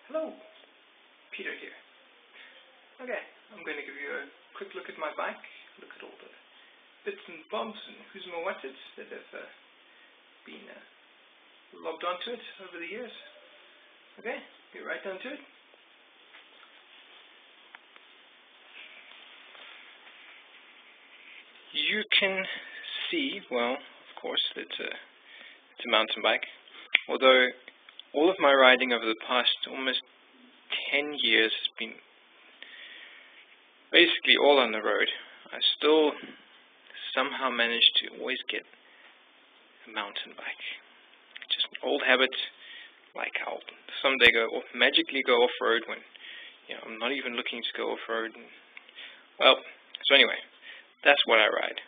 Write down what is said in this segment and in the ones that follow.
Hello, Peter here. Okay, I'm going to give you a quick look at my bike, look at all the bits and bobs and who's more what's it that have been logged onto it over the years. Okay, get right down to it. You can see, well, of course, it's a mountain bike, although all of my riding over the past almost 10 years has been basically all on the road. I still somehow manage to always get a mountain bike. Just an old habit, like I'll someday magically go off-road when I'm not even looking to go off-road. Well, so anyway, that's what I ride.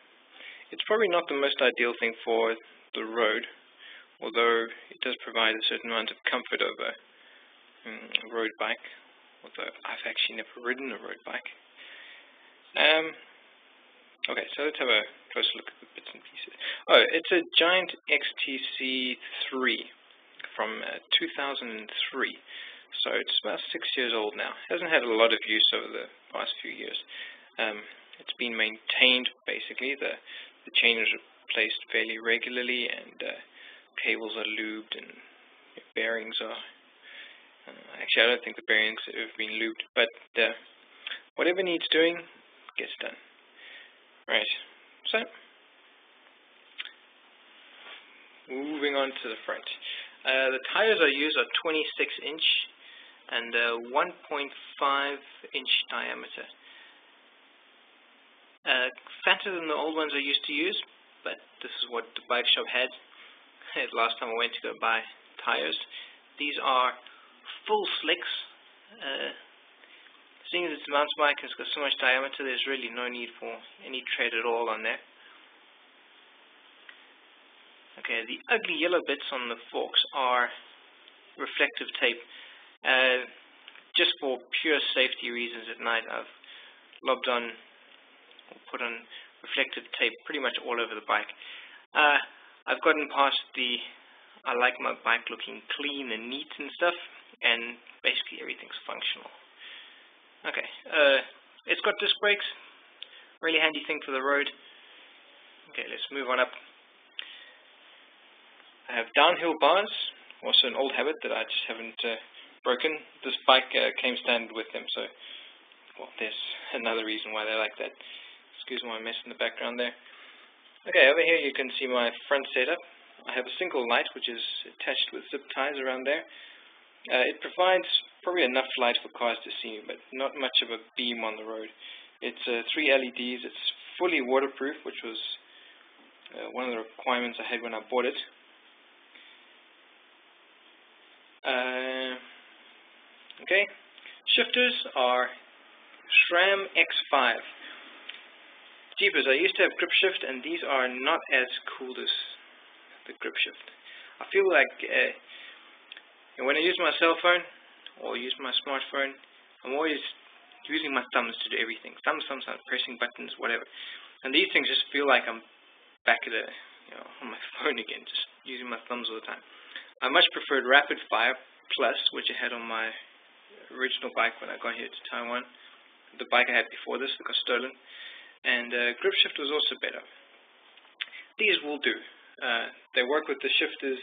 It's probably not the most ideal thing for the road, although it does provide a certain amount of comfort over a road bike, although I've actually never ridden a road bike. Okay, so let's have a closer look at the bits and pieces. Oh, it's a Giant XTC3 from 2003, so it's about 6 years old now. It hasn't had a lot of use over the past few years. It's been maintained, basically. The chain is replaced fairly regularly, and cables are lubed, and bearings are... actually, I don't think the bearings have been lubed, but whatever needs doing gets done. Right, so moving on to the front. The tires I use are 26-inch and 1.5-inch diameter. Fatter than the old ones I used to use, but this is what the bike shop had last time I went to go buy tires. These are full slicks. Seeing as it's a mountain bike, it's got so much diameter, there's really no need for any tread at all on there. Okay, the ugly yellow bits on the forks are reflective tape. Just for pure safety reasons at night, I've lobbed on or put on reflective tape pretty much all over the bike. I've gotten past I like my bike looking clean and neat and stuff, and basically everything's functional. Okay, it's got disc brakes, really handy thing for the road. Okay, let's move on up. I have downhill bars, also an old habit that I just haven't broken. This bike came standard with them, so, well, there's another reason why they like that. Excuse my mess in the background there. Okay, over here you can see my front setup. I have a single light which is attached with zip ties around there. It provides probably enough light for cars to see, but not much of a beam on the road. It's 3 LEDs. It's fully waterproof, which was one of the requirements I had when I bought it. Okay, shifters are SRAM X5. Jeepers, I used to have grip shift, and these are not as cool as the grip shift. I feel like when I use my cell phone or use my smartphone, I'm always using my thumbs to do everything. Thumbs, I'm pressing buttons, whatever. And these things just feel like I'm back at on my phone again, just using my thumbs all the time. I much preferred Rapid Fire Plus, which I had on my original bike when I got here to Taiwan. The bike I had before this, that got stolen. And grip shift was also better. These will do. They work with the shifters,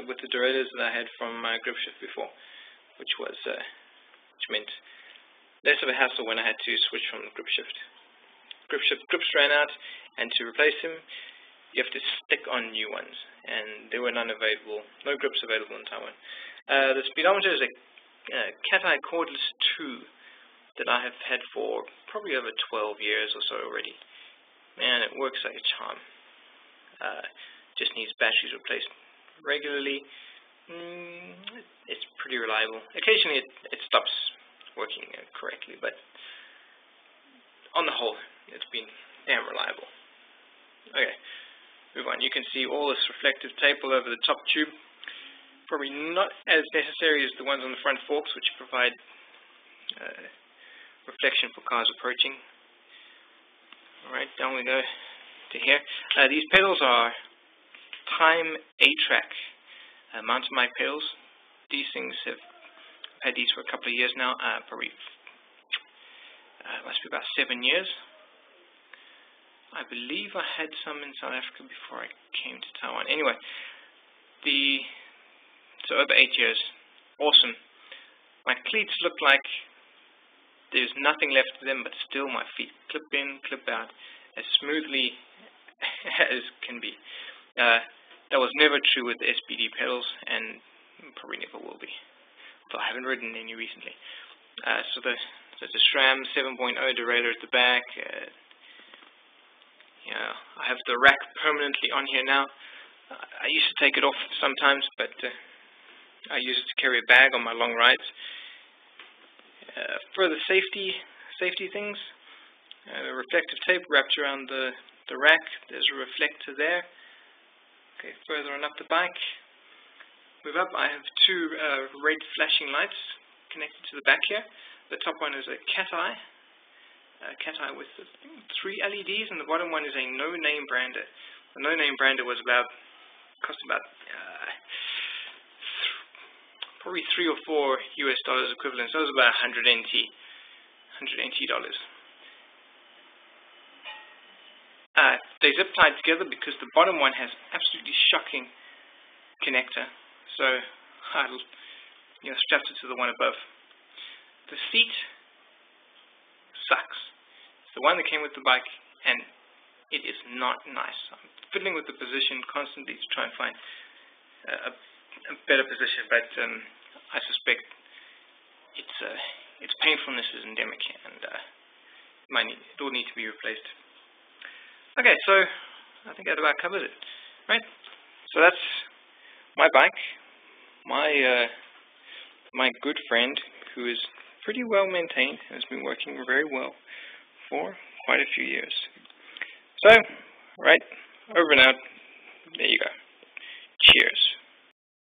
with the derailleurs that I had from my grip shift before, which meant less of a hassle when I had to switch from the grip shift. Grips ran out, and to replace them, you have to stick on new ones, and there were none available, no grips available in Taiwan. The speedometer is a Cat-Eye Cordless 2 that I have had for probably over 12 years or so already. Man, it works like a charm. Just needs batteries replaced regularly. It's pretty reliable. Occasionally it stops working correctly, but on the whole, it's been damn reliable. Okay, move on. You can see all this reflective tape all over the top tube. Probably not as necessary as the ones on the front forks, which provide reflection for cars approaching. Alright, down we go to here. These pedals are Time A-Track mountain bike pedals. These things have had these for a couple of years now, probably must be about 7 years. I believe I had some in South Africa before I came to Taiwan. Anyway, so over 8 years. Awesome. My cleats look like there's nothing left of them, but still my feet clip in, clip out as smoothly as can be. That was never true with the SPD pedals, and probably never will be. Though I haven't ridden any recently. So the SRAM 7.0 derailleur at the back. I have the rack permanently on here now. I used to take it off sometimes, but I use it to carry a bag on my long rides. Further safety things. Reflective tape wrapped around the rack. There's a reflector there. Okay, further on up the bike. Move up. I have two red flashing lights connected to the back here. The top one is a cat eye. Cat eye with 3 LEDs, and the bottom one is a no-name brander. The no-name brander cost about probably $3 or $4 US equivalent. So it was about $100 NT. They zip tied together because the bottom one has absolutely shocking connector. So I'll strap it to the one above. The seat sucks. It's the one that came with the bike, and it is not nice. I'm fiddling with the position constantly to try and find a better position, but I suspect its painfulness is endemic, and it will need to be replaced. Okay, so I think that about covers it, right? So that's my bike, my good friend, who is pretty well maintained and has been working very well for quite a few years. So, right, over and out. There you go. Cheers.